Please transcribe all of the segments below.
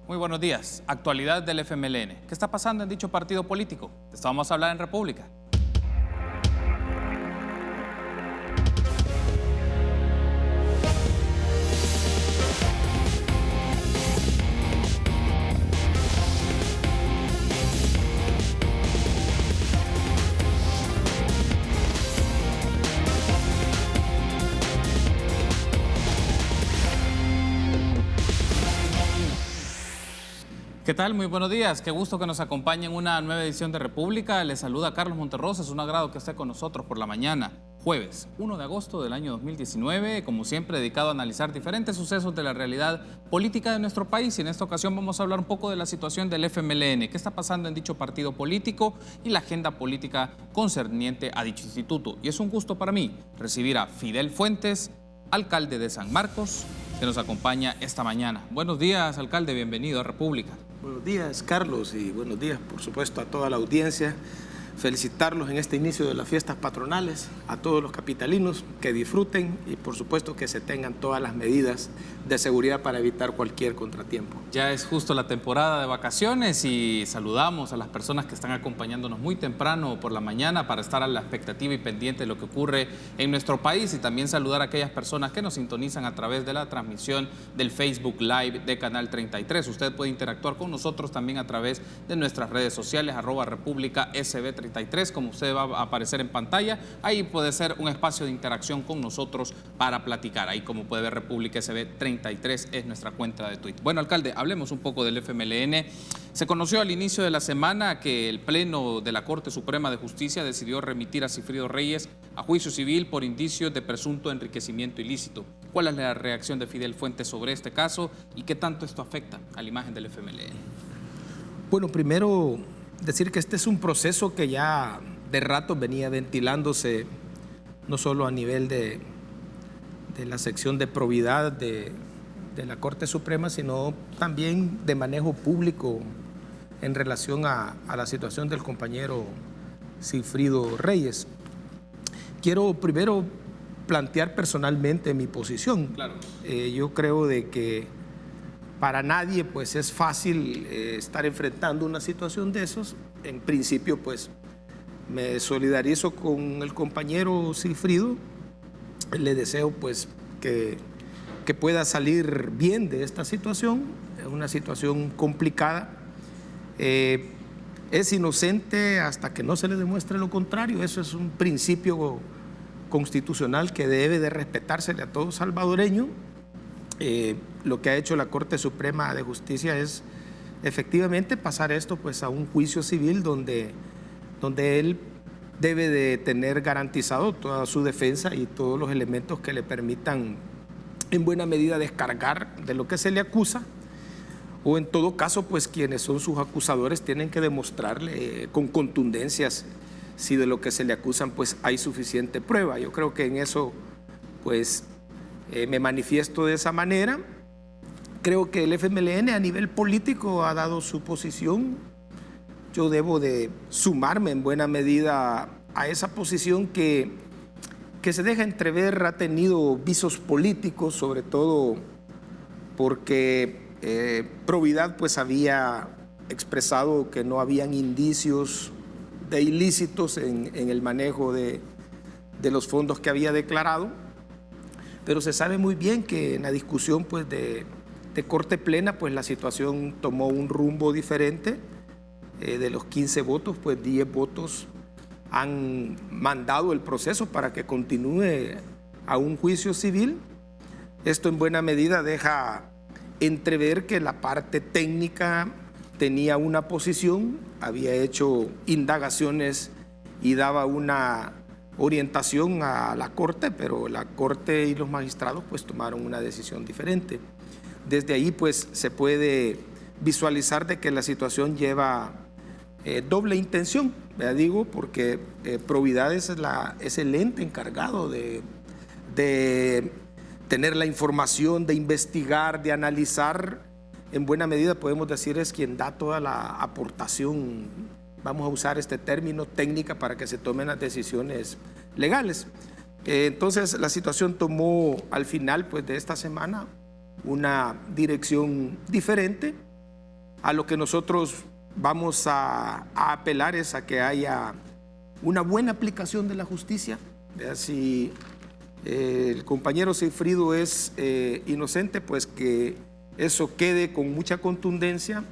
Muy buenos días. Actualidad del FMLN. ¿Qué está pasando en dicho partido político? De esto vamos a hablar en República. ¿Qué tal? Muy buenos días. Qué gusto que nos acompañe en una nueva edición de República. Les saluda Carlos Monterrosa. Es un agrado que esté con nosotros por la mañana. Jueves 1 de agosto del año 2019, como siempre dedicado a analizar diferentes sucesos de la realidad política de nuestro país. Y en esta ocasión vamos a hablar un poco de la situación del FMLN, qué está pasando en dicho partido político y la agenda política concerniente a dicho instituto. Y es un gusto para mí recibir a Fidel Fuentes, alcalde de San Marcos, que nos acompaña esta mañana. Buenos días, alcalde, bienvenido a República. Buenos días, Carlos, y buenos días, por supuesto, a toda la audiencia. Felicitarlos en este inicio de las fiestas patronales, a todos los capitalinos que disfruten y, por supuesto, que se tengan todas las medidas de seguridad para evitar cualquier contratiempo. Ya es justo la temporada de vacaciones y saludamos a las personas que están acompañándonos muy temprano por la mañana para estar a la expectativa y pendiente de lo que ocurre en nuestro país, y también saludar a aquellas personas que nos sintonizan a través de la transmisión del Facebook Live de Canal 33. Usted puede interactuar con nosotros también a través de nuestras redes sociales, @RepúblicaSB33, como usted va a aparecer en pantalla. Ahí puede ser un espacio de interacción con nosotros para platicar. Ahí, como puede ver, República SB33 es nuestra cuenta de Twitter. Bueno, alcalde, hablemos un poco del FMLN. Se conoció al inicio de la semana que el Pleno de la Corte Suprema de Justicia decidió remitir a Sigfrido Reyes a juicio civil por indicios de presunto enriquecimiento ilícito. ¿Cuál es la reacción de Fidel Fuentes sobre este caso y qué tanto esto afecta a la imagen del FMLN? Bueno, primero decir que este es un proceso que ya de rato venía ventilándose, no solo a nivel de la sección de probidad de la Corte Suprema, sino también de manejo público en relación a la situación del compañero Sigfrido Reyes. Quiero primero plantear personalmente mi posición. Claro. Yo creo de que para nadie pues es fácil estar enfrentando una situación de esos. En principio pues me solidarizo con el compañero Sigfrido. Le deseo pues que pueda salir bien de esta situación. Es una situación complicada. Es inocente hasta que no se le demuestre lo contrario. Eso es un principio constitucional que debe de respetársele a todo salvadoreño. Lo que ha hecho la Corte Suprema de Justicia es efectivamente pasar esto pues a un juicio civil donde él debe de tener garantizado toda su defensa y todos los elementos que le permitan en buena medida descargar de lo que se le acusa, o en todo caso pues quienes son sus acusadores tienen que demostrarle con contundencias si de lo que se le acusan pues hay suficiente prueba. Yo creo que en eso pues me manifiesto de esa manera. Creo que el FMLN a nivel político ha dado su posición. Yo debo de sumarme en buena medida a esa posición que se deja entrever, ha tenido visos políticos, sobre todo porque Probidad pues había expresado que no habían indicios de ilícitos en el manejo de los fondos que había declarado. Pero se sabe muy bien que en la discusión pues, de Corte Plena pues, la situación tomó un rumbo diferente. De los 15 votos, pues 10 votos han mandado el proceso para que continúe a un juicio civil. Esto en buena medida deja entrever que la parte técnica tenía una posición, había hecho indagaciones y daba una orientación a la Corte, pero la Corte y los magistrados pues tomaron una decisión diferente. Desde ahí pues se puede visualizar de que la situación lleva doble intención, ya digo, porque Probidad es el ente encargado de tener la información, de investigar, de analizar. En buena medida podemos decir es quien da toda la aportación, vamos a usar este término, técnica para que se tomen las decisiones legales. Entonces la situación tomó al final pues, de esta semana una dirección diferente. A lo que nosotros vamos a apelar es a que haya una buena aplicación de la justicia. Si el compañero Sigfrido es inocente, pues que eso quede con mucha contundencia,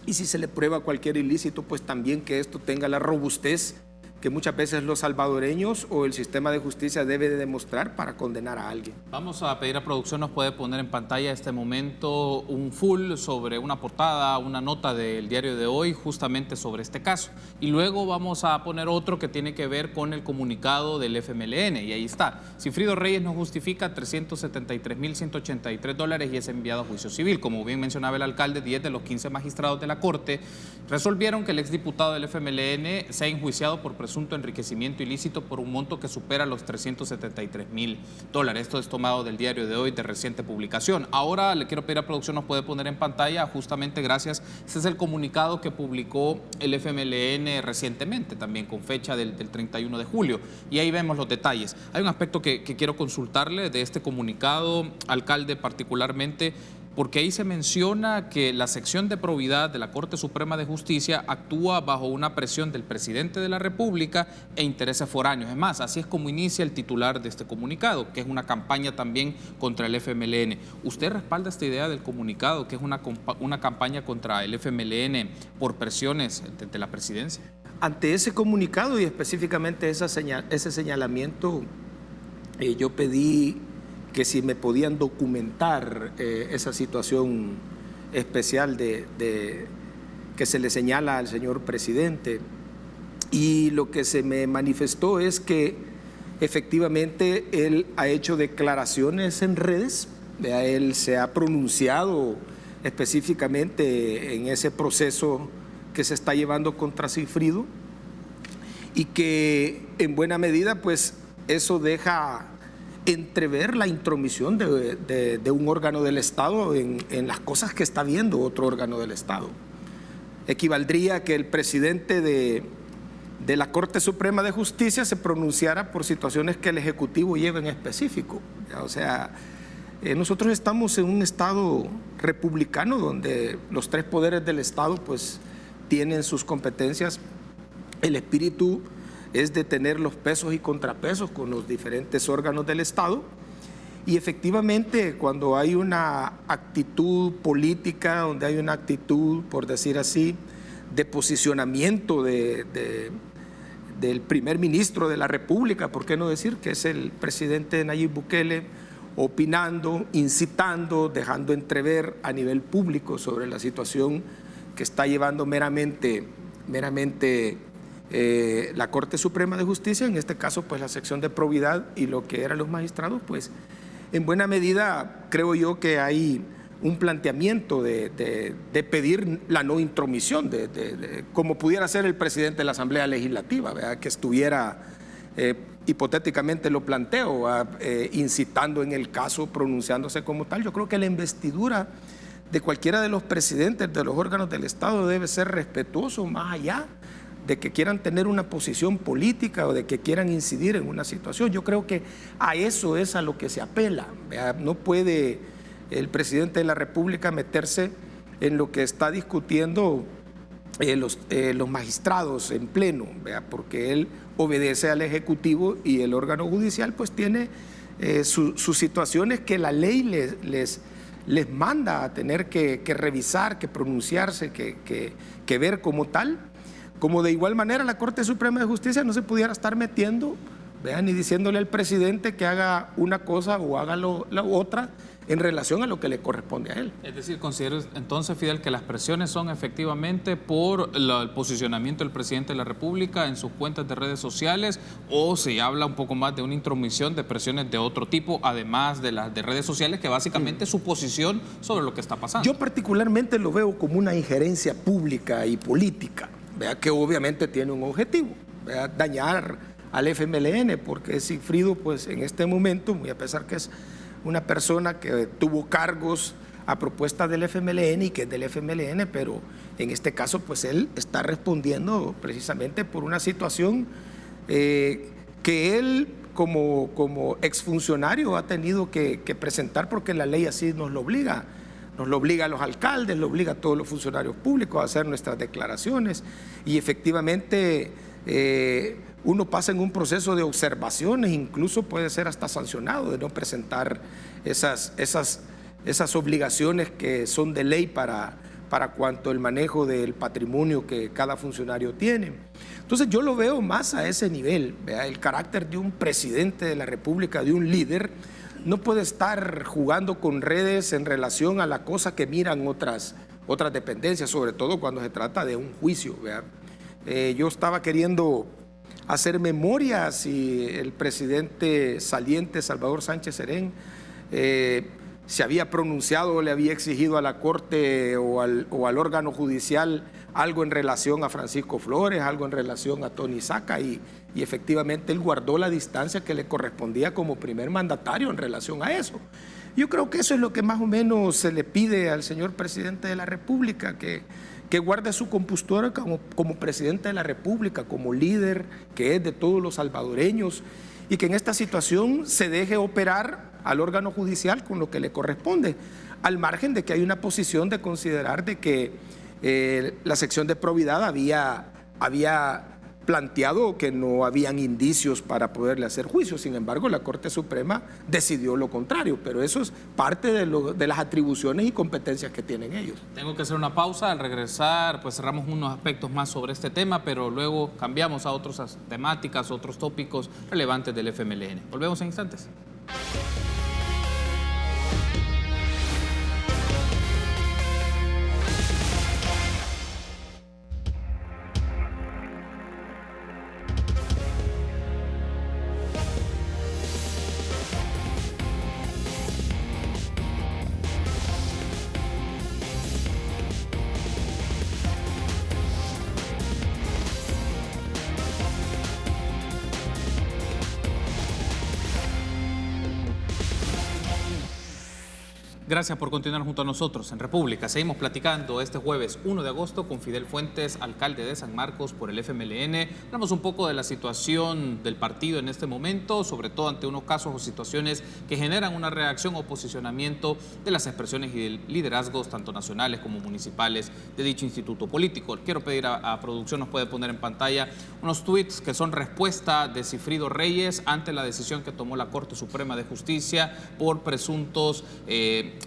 y si se le prueba cualquier ilícito, pues también que esto tenga la robustez que muchas veces los salvadoreños o el sistema de justicia debe de demostrar para condenar a alguien. Vamos a pedir a producción, nos puede poner en pantalla este momento un full sobre una portada, una nota del diario de hoy justamente sobre este caso. Y luego vamos a poner otro que tiene que ver con el comunicado del FMLN, y ahí está. Sigfrido Reyes no justifica $373,183 y es enviado a juicio civil. Como bien mencionaba el alcalde, 10 de los 15 magistrados de la Corte resolvieron que el exdiputado del FMLN sea enjuiciado por presunto enriquecimiento ilícito por un monto que supera los $373,000. Esto es tomado del diario de hoy, de reciente publicación. Ahora le quiero pedir a producción, nos puede poner en pantalla, justamente gracias. Este es el comunicado que publicó el FMLN recientemente, también con fecha del 31 de julio. Y ahí vemos los detalles. Hay un aspecto que quiero consultarle de este comunicado, alcalde, particularmente, porque ahí se menciona que la sección de probidad de la Corte Suprema de Justicia actúa bajo una presión del presidente de la República e intereses foráneos. Es más, así es como inicia el titular de este comunicado, que es una campaña también contra el FMLN. ¿Usted respalda esta idea del comunicado, que es una campaña contra el FMLN por presiones de la presidencia? Ante ese comunicado y específicamente ese señalamiento, yo pedí que si me podían documentar esa situación especial que se le señala al señor presidente. Y lo que se me manifestó es que efectivamente él ha hecho declaraciones en redes, él se ha pronunciado específicamente en ese proceso que se está llevando contra Sigfrido, y que en buena medida pues eso deja entrever la intromisión de un órgano del Estado en las cosas que está viendo otro órgano del Estado. Equivaldría que el presidente de la Corte Suprema de Justicia se pronunciara por situaciones que el Ejecutivo lleva en específico. O sea, nosotros estamos en un Estado republicano donde los tres poderes del Estado pues tienen sus competencias. El espíritu es de tener los pesos y contrapesos con los diferentes órganos del Estado, y efectivamente cuando hay una actitud política, donde hay una actitud, por decir así, de posicionamiento del primer ministro de la República, ¿por qué no decir que es el presidente Nayib Bukele, opinando, incitando, dejando entrever a nivel público sobre la situación que está llevando meramente la Corte Suprema de Justicia, en este caso pues la sección de probidad y lo que eran los magistrados, pues en buena medida creo yo que hay un planteamiento de pedir la no intromisión, como pudiera ser el presidente de la Asamblea Legislativa, ¿verdad? Que estuviera, hipotéticamente lo planteo, incitando en el caso, pronunciándose como tal. Yo creo que la investidura de cualquiera de los presidentes de los órganos del Estado debe ser respetuoso, más allá de que quieran tener una posición política o de que quieran incidir en una situación. Yo creo que a eso es a lo que se apela. No puede el presidente de la República meterse en lo que está discutiendo los magistrados en pleno, porque él obedece al Ejecutivo y el órgano judicial pues tiene sus situaciones que la ley les manda a tener que revisar, que pronunciarse, que ver como tal. Como de igual manera la Corte Suprema de Justicia no se pudiera estar metiendo, ni diciéndole al presidente que haga una cosa o haga la otra en relación a lo que le corresponde a él. Es decir, ¿considera entonces, Fidel, que las presiones son efectivamente por el posicionamiento del presidente de la República en sus cuentas de redes sociales, o se habla un poco más de una intromisión de presiones de otro tipo, además de las de redes sociales, que básicamente es su posición sobre lo que está pasando? Yo particularmente lo veo como una injerencia pública y política, que obviamente tiene un objetivo, dañar al FMLN, porque Sigfrido pues en este momento, muy a pesar que es una persona que tuvo cargos a propuesta del FMLN y que es del FMLN, pero en este caso pues él está respondiendo precisamente por una situación que él como exfuncionario ha tenido que presentar, porque la ley así nos lo obliga nos lo obliga a los alcaldes, lo obliga a todos los funcionarios públicos a hacer nuestras declaraciones y efectivamente uno pasa en un proceso de observaciones, incluso puede ser hasta sancionado de no presentar esas obligaciones que son de ley para cuanto el manejo del patrimonio que cada funcionario tiene. Entonces yo lo veo más a ese nivel, ¿vea? El carácter de un presidente de la República, de un líder, no puede estar jugando con redes en relación a la cosa que miran otras dependencias, sobre todo cuando se trata de un juicio, ¿vea? Yo estaba queriendo hacer memoria si el presidente saliente Salvador Sánchez Serén se había pronunciado o le había exigido a la Corte o al órgano judicial algo en relación a Francisco Flores, algo en relación a Tony Saca, y efectivamente él guardó la distancia que le correspondía como primer mandatario en relación a eso. Yo creo que eso es lo que más o menos se le pide al señor presidente de la República, que guarde su compostura como presidente de la República, como líder que es de todos los salvadoreños, y que en esta situación se deje operar al órgano judicial con lo que le corresponde, al margen de que hay una posición de considerar de que la sección de probidad había planteado que no habían indicios para poderle hacer juicio. Sin embargo, la Corte Suprema decidió lo contrario, pero eso es parte de las atribuciones y competencias que tienen ellos. Tengo que hacer una pausa. Al regresar, pues cerramos unos aspectos más sobre este tema, pero luego cambiamos a otras temáticas, otros tópicos relevantes del FMLN. Volvemos en instantes. Gracias por continuar junto a nosotros en República. Seguimos platicando este jueves 1 de agosto con Fidel Fuentes, alcalde de San Marcos por el FMLN. Hablamos un poco de la situación del partido en este momento, sobre todo ante unos casos o situaciones que generan una reacción o posicionamiento de las expresiones y liderazgos tanto nacionales como municipales de dicho instituto político. Quiero pedir a producción, nos puede poner en pantalla unos tweets que son respuesta de Sigfrido Reyes ante la decisión que tomó la Corte Suprema de Justicia por presuntos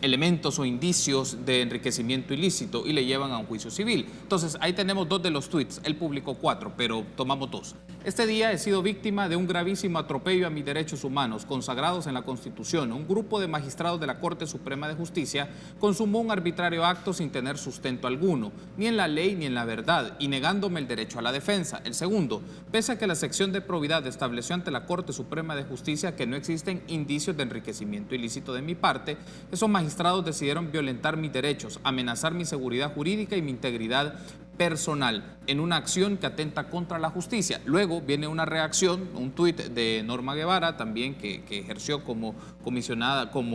elementos o indicios de enriquecimiento ilícito y le llevan a un juicio civil. Entonces, ahí tenemos dos de los tweets. Él publicó 4, pero tomamos 2. Este día he sido víctima de un gravísimo atropello a mis derechos humanos consagrados en la Constitución. Un grupo de magistrados de la Corte Suprema de Justicia consumó un arbitrario acto sin tener sustento alguno, ni en la ley ni en la verdad, y negándome el derecho a la defensa. El segundo, pese a que la sección de probidad estableció ante la Corte Suprema de Justicia que no existen indicios de enriquecimiento ilícito de mi parte, esos magistrados decidieron violentar mis derechos, amenazar mi seguridad jurídica y mi integridad personal en una acción que atenta contra la justicia. Luego viene una reacción, un tuit de Norma Guevara, también que ejerció como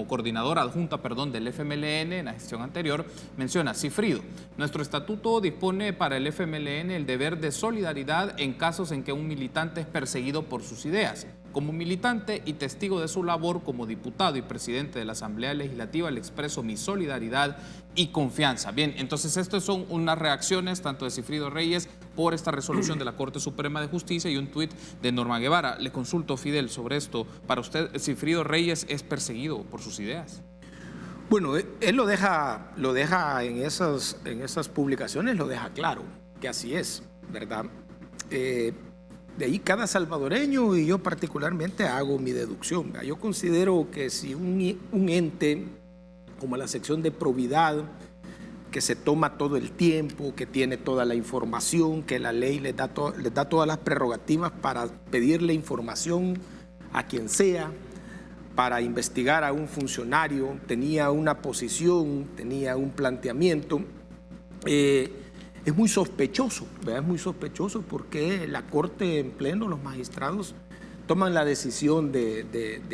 coordinadora adjunta, del FMLN en la gestión anterior. Menciona: Sigfrido, nuestro estatuto dispone para el FMLN el deber de solidaridad en casos en que un militante es perseguido por sus ideas. Como militante y testigo de su labor como diputado y presidente de la Asamblea Legislativa, le expreso mi solidaridad y confianza. Bien, entonces estas son unas reacciones tanto de Sigfrido Reyes por esta resolución de la Corte Suprema de Justicia y un tuit de Norma Guevara. Le consulto, Fidel, sobre esto. ¿Para usted Sigfrido Reyes es perseguido por sus ideas? Bueno, él lo deja en esas publicaciones, lo deja claro que así es, ¿verdad? De ahí cada salvadoreño y yo particularmente hago mi deducción. Yo considero que si un ente como la sección de probidad, que se toma todo el tiempo, que tiene toda la información, que la ley les da todas las prerrogativas para pedirle información a quien sea, para investigar a un funcionario, tenía una posición, tenía un planteamiento, es muy sospechoso, ¿verdad? Es muy sospechoso porque la Corte en pleno, los magistrados, toman la decisión de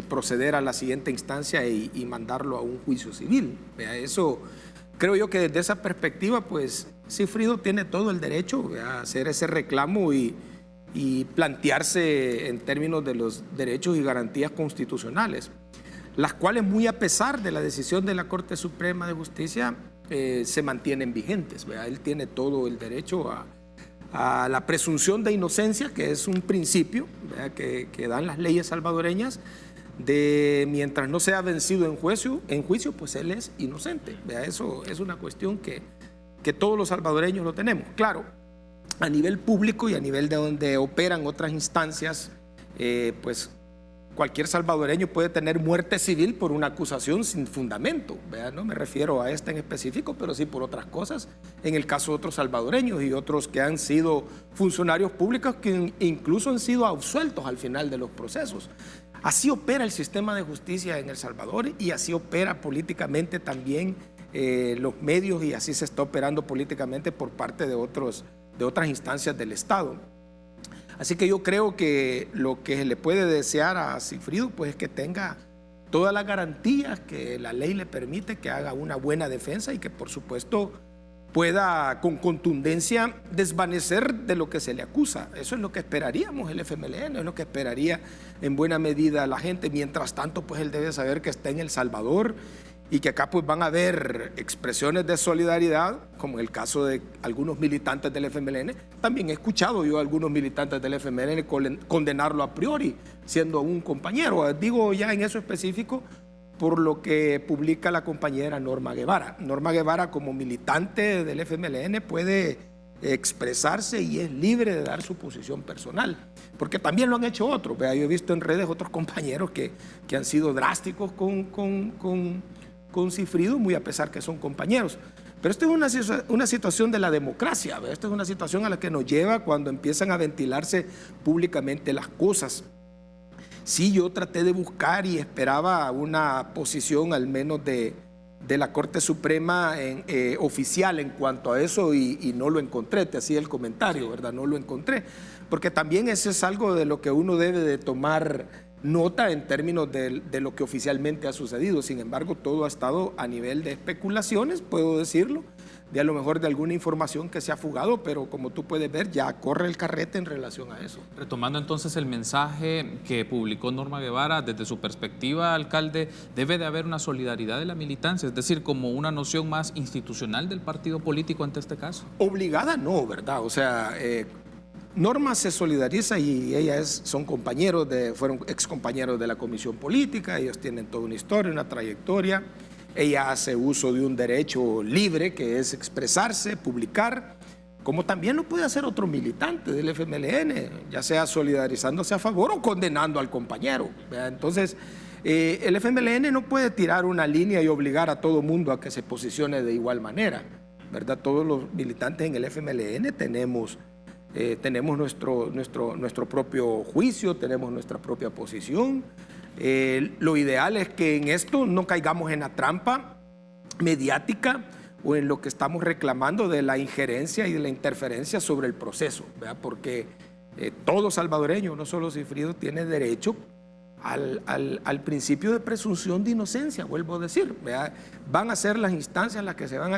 proceder a la siguiente instancia y mandarlo a un juicio civil, ¿verdad? Eso, creo yo que desde esa perspectiva, pues, Sigfrido tiene todo el derecho, ¿verdad?, a hacer ese reclamo y plantearse en términos de los derechos y garantías constitucionales. las cuales, muy a pesar de la decisión de la Corte Suprema de Justicia, se mantienen vigentes, ¿verdad? Él tiene todo el derecho a la presunción de inocencia, que es un principio, ¿verdad?, que dan las leyes salvadoreñas, de mientras no sea vencido en juicio, pues él es inocente, ¿verdad? Eso es una cuestión que todos los salvadoreños lo tenemos. Claro, a nivel público y a nivel de donde operan otras instancias, pues cualquier salvadoreño puede tener muerte civil por una acusación sin fundamento, ¿verdad? No me refiero a esta en específico, pero sí por otras cosas, en el caso de otros salvadoreños y otros que han sido funcionarios públicos que incluso han sido absueltos al final de los procesos. Así opera el sistema de justicia en El Salvador y así opera políticamente también los medios, y así se está operando políticamente por parte de otras instancias del Estado. Así que yo creo que lo que se le puede desear a Sigfrido, pues, es que tenga todas las garantías que la ley le permite, que haga una buena defensa y que, por supuesto, pueda con contundencia desvanecer de lo que se le acusa. Eso es lo que esperaríamos el FMLN, es lo que esperaría en buena medida la gente. Mientras tanto, pues él debe saber que está en El Salvador y que acá pues van a haber expresiones de solidaridad, como en el caso de algunos militantes del FMLN. También he escuchado yo a algunos militantes del FMLN condenarlo a priori, siendo un compañero. Digo ya en eso específico por lo que publica la compañera Norma Guevara. Norma Guevara, como militante del FMLN, puede expresarse y es libre de dar su posición personal, porque también lo han hecho otros. Yo he visto en redes otros compañeros que han sido drásticos con Sigfrido, muy a pesar que son compañeros. Pero esta es una situación de la democracia, ¿verdad? Esta es una situación a la que nos lleva cuando empiezan a ventilarse públicamente las cosas. Sí, yo traté de buscar y esperaba una posición al menos de la Corte Suprema oficial en cuanto a eso y no lo encontré. Te hacía el comentario, ¿verdad? No lo encontré, porque también eso es algo de lo que uno debe de tomar nota en términos de lo que oficialmente ha sucedido. Sin embargo, todo ha estado a nivel de especulaciones, puedo decirlo, de a lo mejor de alguna información que se ha fugado, pero como tú puedes ver, ya corre el carrete en relación a eso. Retomando entonces el mensaje que publicó Norma Guevara, desde su perspectiva, alcalde, debe de haber una solidaridad de la militancia, es decir, como una noción más institucional del partido político ante este caso. Obligada no, ¿verdad? O sea, Norma se solidariza y son compañeros, fueron excompañeros de la Comisión Política, ellos tienen toda una historia, una trayectoria. Ella hace uso de un derecho libre que es expresarse, publicar, como también lo puede hacer otro militante del FMLN, ya sea solidarizándose a favor o condenando al compañero, ¿verdad? Entonces, el FMLN no puede tirar una línea y obligar a todo mundo a que se posicione de igual manera, ¿verdad? Todos los militantes en el FMLN tenemos nuestro propio juicio, tenemos nuestra propia posición. Lo ideal es que en esto no caigamos en la trampa mediática o en lo que estamos reclamando de la injerencia y de la interferencia sobre el proceso, ¿verdad? Porque todo salvadoreño, no solo Sigfrido, tiene derecho al principio de presunción de inocencia, vuelvo a decir, ¿verdad? Van a ser las instancias las que se van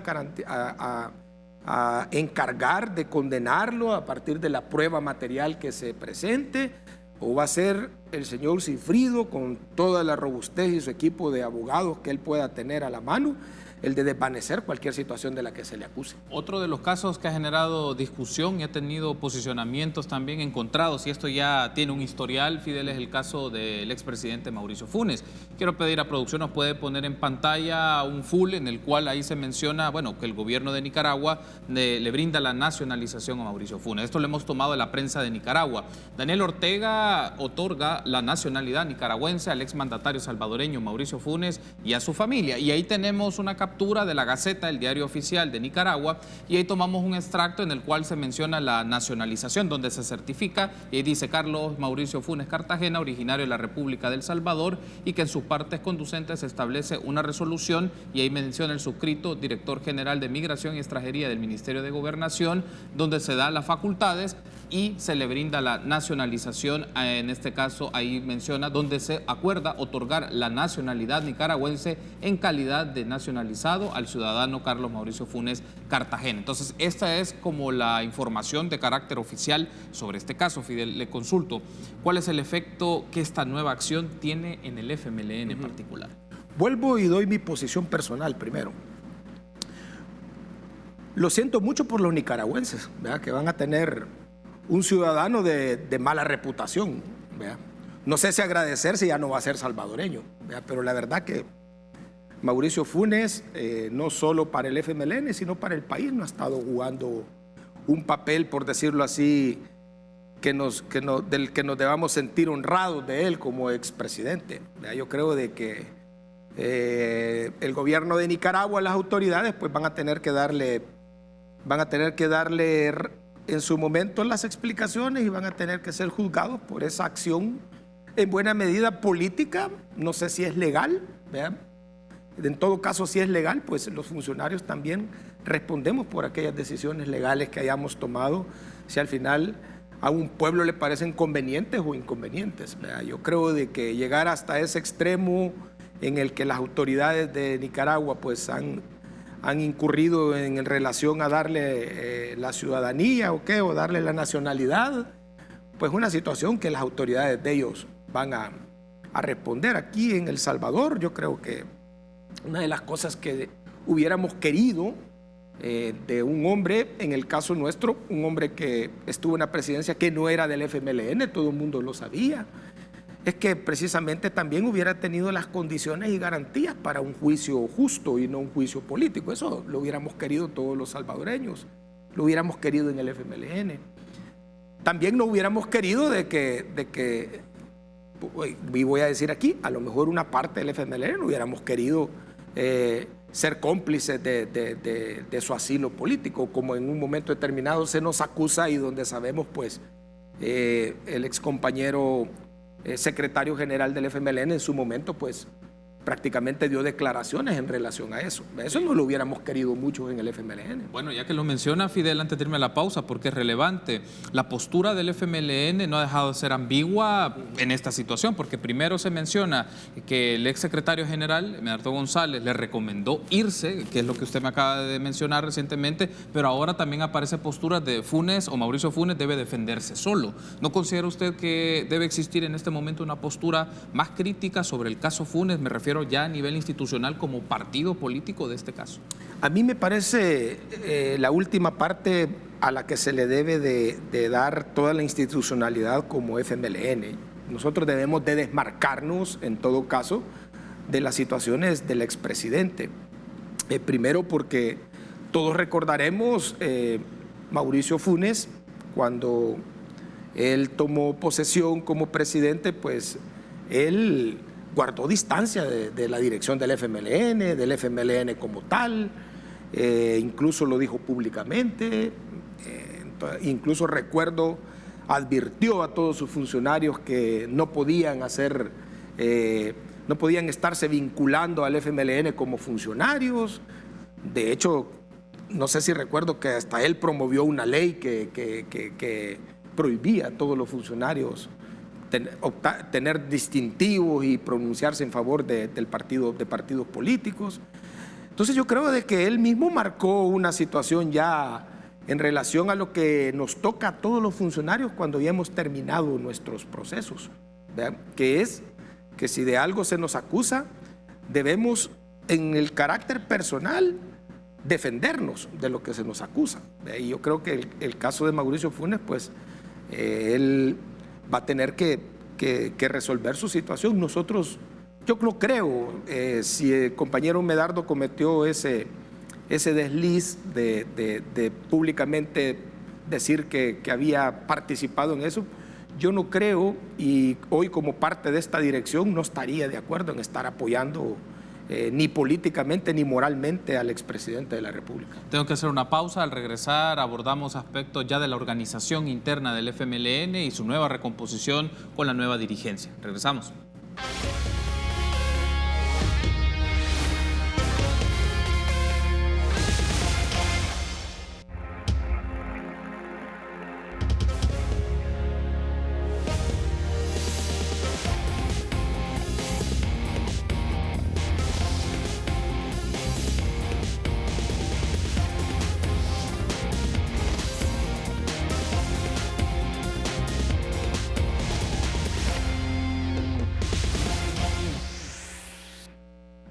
a encargar de condenarlo a partir de la prueba material que se presente, o va a ser el señor Sigfrido, con toda la robustez y su equipo de abogados que él pueda tener a la mano, el de desvanecer cualquier situación de la que se le acuse. Otro de los casos que ha generado discusión y ha tenido posicionamientos también encontrados, y esto ya tiene un historial, Fidel, es el caso del expresidente Mauricio Funes. Quiero pedir a producción, nos puede poner en pantalla un full en el cual ahí se menciona, bueno, que el gobierno de Nicaragua le brinda la nacionalización a Mauricio Funes. Esto lo hemos tomado de la prensa de Nicaragua. Daniel Ortega otorga la nacionalidad nicaragüense al exmandatario salvadoreño Mauricio Funes y a su familia. Y ahí tenemos una captura de la Gaceta, el diario oficial de Nicaragua, y ahí tomamos un extracto en el cual se menciona la nacionalización, donde se certifica, y ahí dice Carlos Mauricio Funes Cartagena, originario de la República del Salvador, y que en sus partes conducentes se establece una resolución, y ahí menciona el suscrito director general de Migración y Extranjería del Ministerio de Gobernación, donde se da las facultades y se le brinda la nacionalización. En este caso ahí menciona donde se acuerda otorgar la nacionalidad nicaragüense en calidad de nacionalizado localizado al ciudadano Carlos Mauricio Funes Cartagena. Entonces, esta es como la información de carácter oficial sobre este caso. Fidel, le consulto, ¿cuál es el efecto que esta nueva acción tiene en el FMLN en particular? Vuelvo y doy mi posición personal primero. Lo siento mucho por los nicaragüenses, ¿verdad?, que van a tener un ciudadano de mala reputación, ¿verdad? No sé si agradecer si ya no va a ser salvadoreño, ¿verdad? Pero la verdad que Mauricio Funes, no solo para el FMLN, sino para el país, no ha estado jugando un papel, por decirlo así, del que nos debamos sentir honrados de él como expresidente. Yo creo de que el gobierno de Nicaragua, las autoridades, pues van a tener que darle en su momento las explicaciones y van a tener que ser juzgados por esa acción en buena medida política. No sé si es legal, ¿verdad? En todo caso, si es legal, pues los funcionarios también respondemos por aquellas decisiones legales que hayamos tomado, si al final a un pueblo le parecen convenientes o inconvenientes, ¿verdad? Yo creo de que llegar hasta ese extremo en el que las autoridades de Nicaragua pues han incurrido en relación a darle la ciudadanía o darle la nacionalidad, pues una situación que las autoridades de ellos van a responder. Aquí en El Salvador, yo creo que una de las cosas que hubiéramos querido de un hombre, en el caso nuestro, un hombre que estuvo en la presidencia que no era del FMLN, todo el mundo lo sabía, es que precisamente también hubiera tenido las condiciones y garantías para un juicio justo y no un juicio político. Eso lo hubiéramos querido todos los salvadoreños, lo hubiéramos querido en el FMLN. También no hubiéramos querido de que, y voy a decir aquí, a lo mejor una parte del FMLN no hubiéramos querido ser cómplices de su asilo político, como en un momento determinado se nos acusa y donde sabemos pues el excompañero secretario general del FMLN en su momento pues prácticamente dio declaraciones en relación a eso. Eso no lo hubiéramos querido mucho en el FMLN. Bueno, ya que lo menciona Fidel, antes de irme a la pausa, porque es relevante, la postura del FMLN no ha dejado de ser ambigua en esta situación, porque primero se menciona que el exsecretario general, Medardo González, le recomendó irse, que es lo que usted me acaba de mencionar recientemente, pero ahora también aparece postura de Funes o Mauricio Funes debe defenderse solo. ¿No considera usted que debe existir en este momento una postura más crítica sobre el caso Funes? Me refiero ya a nivel institucional como partido político de este caso. A mí me parece la última parte a la que se le debe de dar toda la institucionalidad como FMLN. Nosotros debemos de desmarcarnos en todo caso de las situaciones del expresidente. Primero porque todos recordaremos Mauricio Funes cuando él tomó posesión como presidente, pues él guardó distancia de la dirección del FMLN como tal, incluso lo dijo públicamente, incluso recuerdo advirtió a todos sus funcionarios que no podían estarse vinculando al FMLN como funcionarios. De hecho, no sé si recuerdo que hasta él promovió una ley que prohibía a todos los funcionarios tener distintivos y pronunciarse en favor de partidos políticos. Entonces yo creo de que él mismo marcó una situación ya en relación a lo que nos toca a todos los funcionarios cuando ya hemos terminado nuestros procesos, ¿verdad? Que es que si de algo se nos acusa, debemos en el carácter personal defendernos de lo que se nos acusa. Y yo creo que el caso de Mauricio Funes, pues él va a tener que resolver su situación. Nosotros, yo no creo, si el compañero Medardo cometió ese desliz de públicamente decir que había participado en eso, yo no creo, y hoy como parte de esta dirección no estaría de acuerdo en estar apoyando ni políticamente ni moralmente al expresidente de la República. Tengo que hacer una pausa. Al regresar abordamos aspectos ya de la organización interna del FMLN y su nueva recomposición con la nueva dirigencia. Regresamos.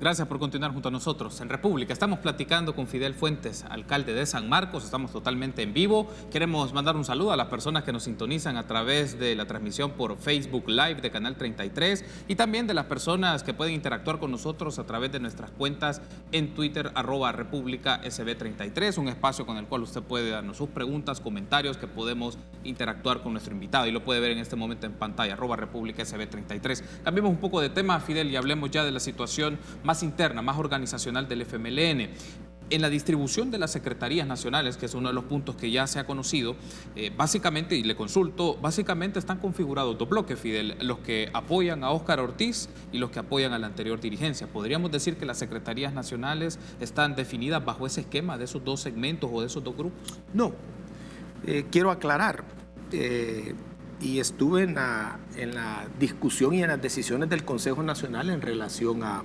Gracias por continuar junto a nosotros en República. Estamos platicando con Fidel Fuentes, alcalde de San Marcos. Estamos totalmente en vivo. Queremos mandar un saludo a las personas que nos sintonizan a través de la transmisión por Facebook Live de Canal 33 y también de las personas que pueden interactuar con nosotros a través de nuestras cuentas en Twitter, @RepúblicaSB33, un espacio con el cual usted puede darnos sus preguntas, comentarios, que podemos interactuar con nuestro invitado y lo puede ver en este momento en pantalla, @RepúblicaSB33. Cambiemos un poco de tema, Fidel, y hablemos ya de la situación más interna, más organizacional del FMLN. En la distribución de las secretarías nacionales, que es uno de los puntos que ya se ha conocido, básicamente, y le consulto, básicamente están configurados dos bloques, Fidel, los que apoyan a Óscar Ortiz y los que apoyan a la anterior dirigencia. ¿Podríamos decir que las secretarías nacionales están definidas bajo ese esquema de esos dos segmentos o de esos dos grupos? No, quiero aclarar, y estuve en la discusión y en las decisiones del Consejo Nacional en relación a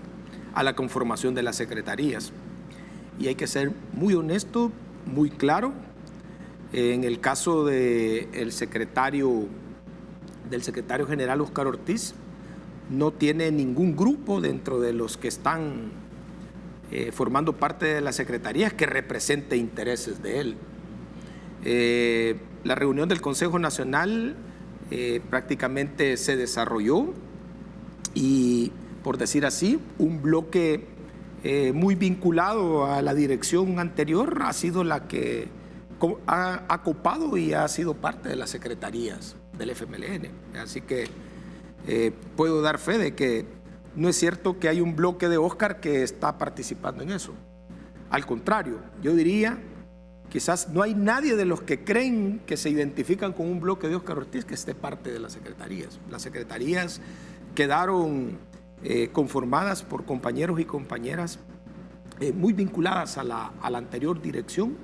la conformación de las secretarías. Y hay que ser muy honesto, muy claro. En el caso del secretario general Óscar Ortiz, no tiene ningún grupo dentro de los que están formando parte de las secretarías que represente intereses de él. La reunión del Consejo Nacional prácticamente se desarrolló y, por decir así, un bloque muy vinculado a la dirección anterior ha sido la que ha copado y ha sido parte de las secretarías del FMLN. Así que puedo dar fe de que no es cierto que hay un bloque de Óscar que está participando en eso. Al contrario, yo diría, quizás no hay nadie de los que creen que se identifican con un bloque de Óscar Ortiz que esté parte de las secretarías. Las secretarías quedaron conformadas por compañeros y compañeras muy vinculadas a la anterior dirección.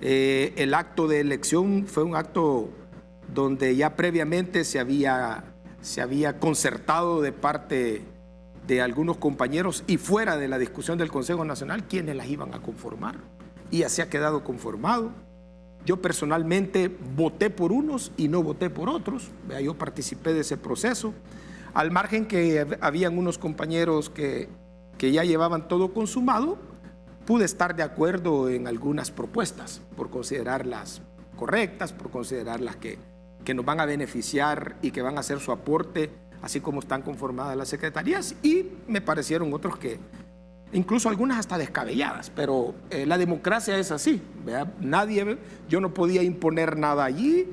El acto de elección fue un acto donde ya previamente se había concertado de parte de algunos compañeros y fuera de la discusión del Consejo Nacional quienes las iban a conformar, y así ha quedado conformado. Yo personalmente voté por unos y no voté por otros. Yo participé de ese proceso, al margen que habían unos compañeros que ya llevaban todo consumado. Pude estar de acuerdo en algunas propuestas por considerarlas correctas, por considerarlas que nos van a beneficiar y que van a hacer su aporte, así como están conformadas las secretarías, y me parecieron otros que, incluso algunas hasta descabelladas, pero la democracia es así, ¿verdad? Yo no podía imponer nada allí,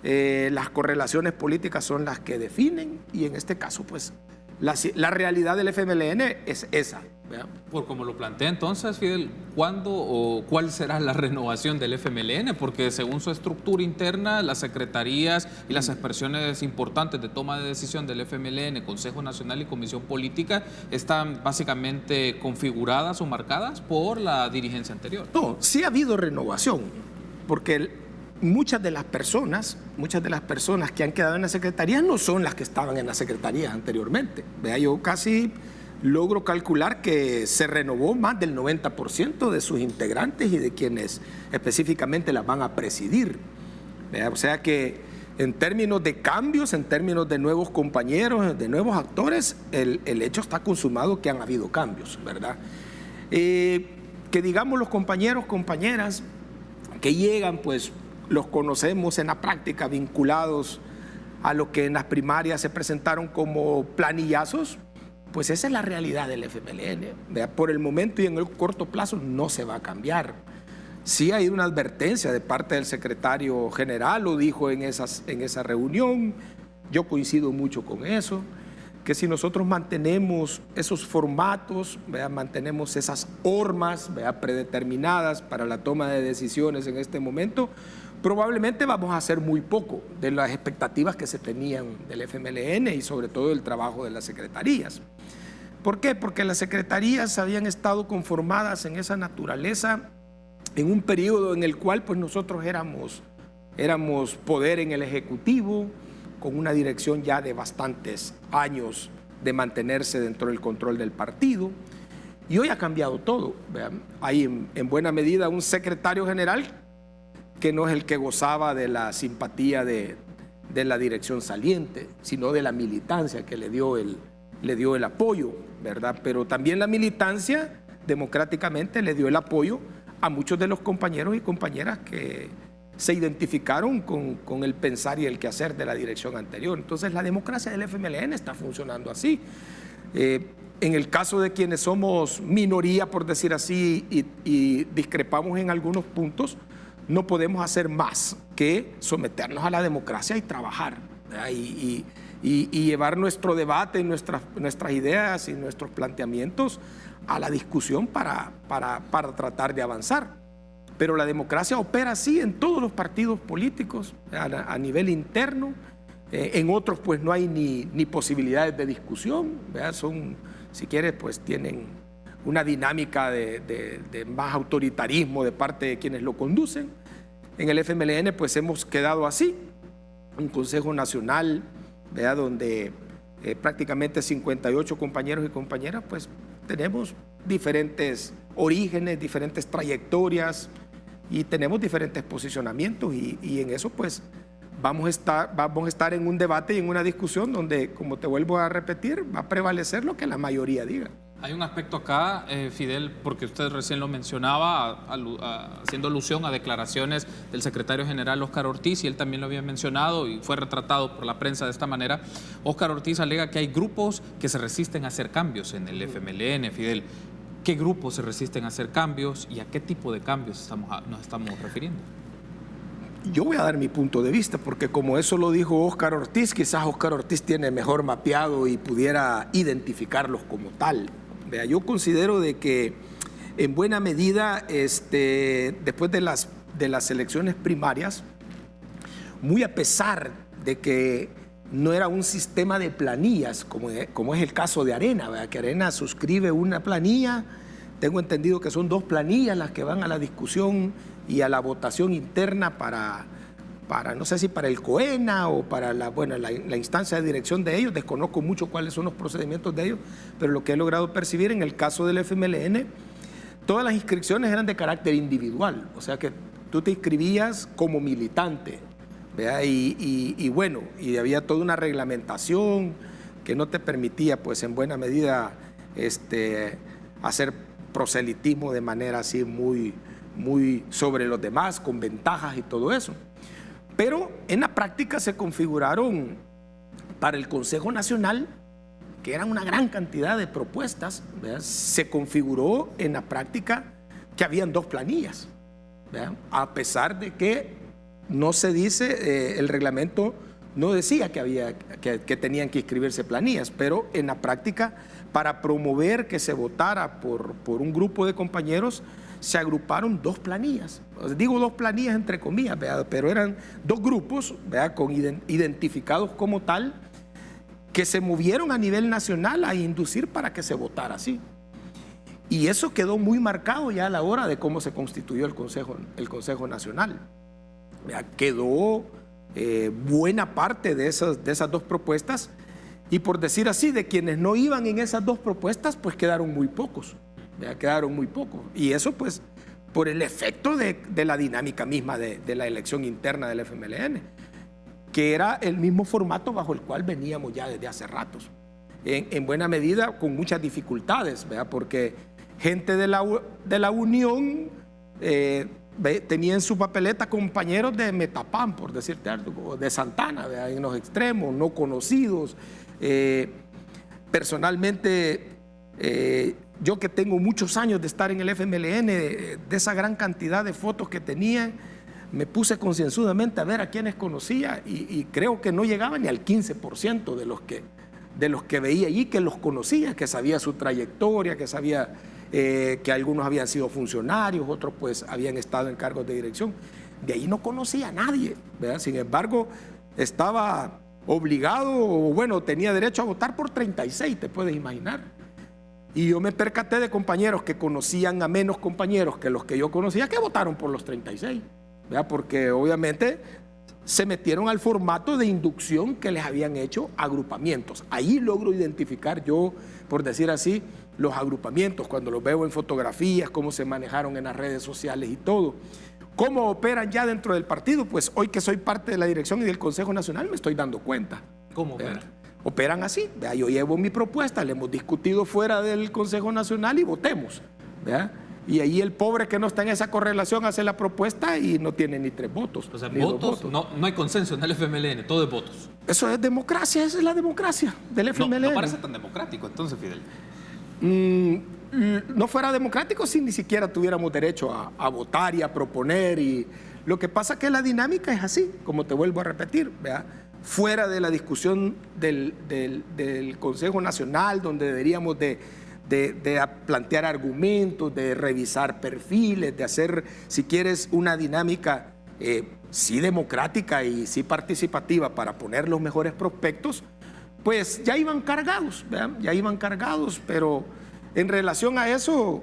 las correlaciones políticas son las que definen, y en este caso, pues, la realidad del FMLN es esa, ¿verdad? Por como lo plantea entonces, Fidel, ¿cuándo o cuál será la renovación del FMLN? Porque según su estructura interna, las secretarías y las expresiones importantes de toma de decisión del FMLN, Consejo Nacional y Comisión Política, están básicamente configuradas o marcadas por la dirigencia anterior. No, sí ha habido renovación, porque muchas de las personas que han quedado en la secretaría no son las que estaban en la secretaría anteriormente. Vea, yo casi logro calcular que se renovó más del 90% de sus integrantes y de quienes específicamente las van a presidir. Vea, o sea que en términos de cambios, en términos de nuevos compañeros, de nuevos actores, el hecho está consumado que han habido cambios, ¿verdad? Que digamos los compañeros, compañeras que llegan, pues los conocemos en la práctica vinculados a lo que en las primarias se presentaron como planillazos. Pues esa es la realidad del FMLN. Por el momento y en el corto plazo no se va a cambiar. Sí hay una advertencia de parte del secretario general, lo dijo en esa reunión, yo coincido mucho con eso, que si nosotros mantenemos esos formatos, mantenemos esas hormas predeterminadas para la toma de decisiones en este momento, probablemente vamos a hacer muy poco de las expectativas que se tenían del FMLN y sobre todo del trabajo de las secretarías. ¿Por qué? Porque las secretarías habían estado conformadas en esa naturaleza en un periodo en el cual pues nosotros éramos poder en el Ejecutivo, con una dirección ya de bastantes años de mantenerse dentro del control del partido. Y hoy ha cambiado todo. Vean, hay en buena medida un secretario general que no es el que gozaba de la simpatía de la dirección saliente, sino de la militancia que le dio el le dio el apoyo, ¿verdad? Pero también la militancia democráticamente le dio el apoyo a muchos de los compañeros y compañeras que se identificaron con el pensar y el quehacer de la dirección anterior. Entonces la democracia del FMLN está funcionando así. En el caso de quienes somos minoría, por decir así, y discrepamos en algunos puntos, no podemos hacer más que someternos a la democracia y trabajar, y llevar nuestro debate, nuestras ideas y nuestros planteamientos a la discusión para tratar de avanzar. Pero la democracia opera así en todos los partidos políticos, a nivel interno. En otros pues no hay ni posibilidades de discusión, ¿verdad? Si quieres, pues tienen una dinámica de más autoritarismo de parte de quienes lo conducen. En el FMLN pues hemos quedado así, un Consejo Nacional, ¿verdad? Donde prácticamente 58 compañeros y compañeras pues tenemos diferentes orígenes, diferentes trayectorias y tenemos diferentes posicionamientos y en eso pues vamos a estar en un debate y en una discusión donde, como te vuelvo a repetir, va a prevalecer lo que la mayoría diga. Hay un aspecto acá, Fidel, porque usted recién lo mencionaba, haciendo alusión a declaraciones del secretario general Óscar Ortiz, y él también lo había mencionado y fue retratado por la prensa de esta manera. Óscar Ortiz alega que hay grupos que se resisten a hacer cambios en el FMLN, Fidel. ¿Qué grupos se resisten a hacer cambios y a qué tipo de cambios nos estamos refiriendo? Yo voy a dar mi punto de vista, porque como eso lo dijo Óscar Ortiz, quizás Óscar Ortiz tiene mejor mapeado y pudiera identificarlos como tal. Vea, yo considero de que en buena medida, después de las elecciones primarias, muy a pesar de que no era un sistema de planillas, como es el caso de Arena, ¿verdad? Que Arena suscribe una planilla, tengo entendido que son 2 planillas las que van a la discusión y a la votación interna para no sé si para el COENA o para la instancia de dirección de ellos. Desconozco mucho cuáles son los procedimientos de ellos, pero lo que he logrado percibir en el caso del FMLN, todas las inscripciones eran de carácter individual, o sea que tú te inscribías como militante, ¿verdad? Y había toda una reglamentación que no te permitía, pues en buena medida, hacer proselitismo de manera así muy sobre los demás, con ventajas y todo eso. Pero en la práctica se configuraron para el Consejo Nacional, que eran una gran cantidad de propuestas, ¿verdad? Se configuró en la práctica que habían 2 planillas, ¿verdad? A pesar de que no se dice, el reglamento no decía que tenían que inscribirse planillas, pero en la práctica, para promover que se votara por un grupo de compañeros, se agruparon 2 planillas. Digo 2 planillas entre comillas, ¿verdad? Pero eran 2 grupos, ¿verdad? Identificados como tal, que se movieron a nivel nacional a inducir para que se votara así. Y eso quedó muy marcado ya a la hora de cómo se constituyó el Consejo Nacional. ¿Verdad? Quedó buena parte de esas 2 propuestas, y por decir así, de quienes no iban en esas 2 propuestas, pues quedaron muy pocos. Quedaron muy pocos, y eso pues por el efecto de la dinámica misma de la elección interna del FMLN, que era el mismo formato bajo el cual veníamos ya desde hace ratos, en buena medida con muchas dificultades, ¿verdad? Porque gente de la Unión tenía en su papeleta compañeros de Metapán, por decirte algo, de Santana, ¿verdad? En los extremos, no conocidos. Personalmente, yo que tengo muchos años de estar en el FMLN, de esa gran cantidad de fotos que tenía, me puse concienzudamente a ver a quienes conocía y creo que no llegaba ni al 15% de los que veía allí, que los conocía, que sabía su trayectoria, que sabía que algunos habían sido funcionarios, otros pues habían estado en cargos de dirección. De ahí no conocía a nadie, ¿verdad? Sin embargo, estaba obligado, o bueno, tenía derecho a votar por 36, te puedes imaginar. Y yo me percaté de compañeros que conocían a menos compañeros que los que yo conocía, que votaron por los 36, ¿verdad? Porque obviamente se metieron al formato de inducción que les habían hecho agrupamientos. Ahí logro identificar yo, por decir así, los agrupamientos, cuando los veo en fotografías, cómo se manejaron en las redes sociales y todo. ¿Cómo operan ya dentro del partido? Pues hoy que soy parte de la dirección y del Consejo Nacional me estoy dando cuenta. ¿Cómo operan? operan así. ¿Vea? Yo llevo mi propuesta, la hemos discutido fuera del Consejo Nacional y votemos. ¿Vea? Y ahí el pobre que no está en esa correlación hace la propuesta y no tiene ni 3 votos. O sea, ni votos, 2 votos. no hay consenso en el FMLN, todo es votos. Eso es democracia, esa es la democracia del FMLN. No parece tan democrático entonces, Fidel. No fuera democrático si ni siquiera tuviéramos derecho a votar y a proponer. Y lo que pasa es que la dinámica es así, como te vuelvo a repetir, ¿vea? Fuera de la discusión del Consejo Nacional, donde deberíamos de plantear argumentos, de revisar perfiles, de hacer, si quieres, una dinámica sí democrática y sí participativa para poner los mejores prospectos, pues ya iban cargados, ¿verdad? Ya iban cargados, pero en relación a eso,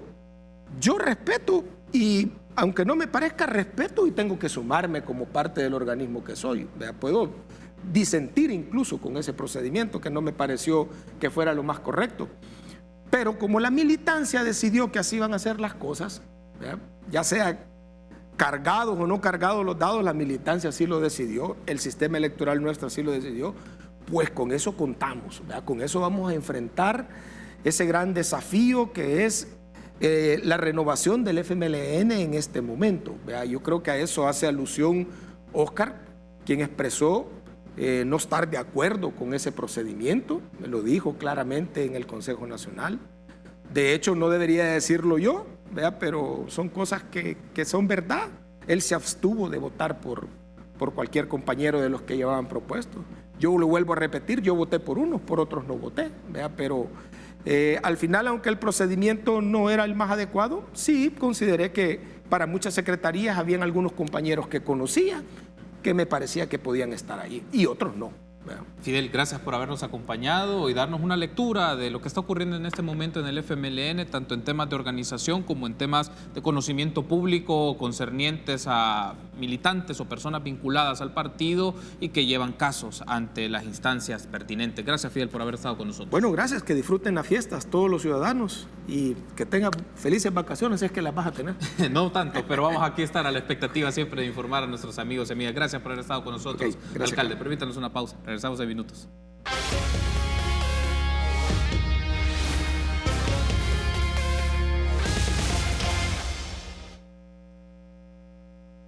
yo respeto y aunque no me parezca, respeto y tengo que sumarme como parte del organismo que soy, ¿verdad? Puedo disentir incluso con ese procedimiento que no me pareció que fuera lo más correcto. Pero como la militancia decidió que así iban a ser las cosas, ¿verdad? Ya sea cargados o no cargados los dados, la militancia así lo decidió, el sistema electoral nuestro así lo decidió, pues con eso contamos, ¿verdad? Con eso vamos a enfrentar ese gran desafío que es la renovación del FMLN en este momento, ¿verdad? Yo creo que a eso hace alusión Óscar, quien expresó no estar de acuerdo con ese procedimiento, me lo dijo claramente en el Consejo Nacional. De hecho, no debería decirlo yo, ¿verdad? Pero son cosas que son verdad. Él se abstuvo de votar por cualquier compañero de los que llevaban propuestos. Yo lo vuelvo a repetir, yo voté por unos, por otros no voté, ¿verdad? Pero al final, aunque el procedimiento no era el más adecuado, sí consideré que para muchas secretarías habían algunos compañeros que conocía, que me parecía que podían estar ahí, y otros no. Bueno. Fidel, gracias por habernos acompañado y darnos una lectura de lo que está ocurriendo en este momento en el FMLN, tanto en temas de organización como en temas de conocimiento público concernientes a militantes o personas vinculadas al partido y que llevan casos ante las instancias pertinentes. Gracias, Fidel, por haber estado con nosotros. Bueno, gracias, que disfruten las fiestas todos los ciudadanos y que tengan felices vacaciones, es que las vas a tener. No tanto, pero vamos aquí a estar a la expectativa siempre de informar a nuestros amigos y amigas. Gracias por haber estado con nosotros. Okay, gracias, alcalde. Permítanos una pausa. Regresamos en minutos.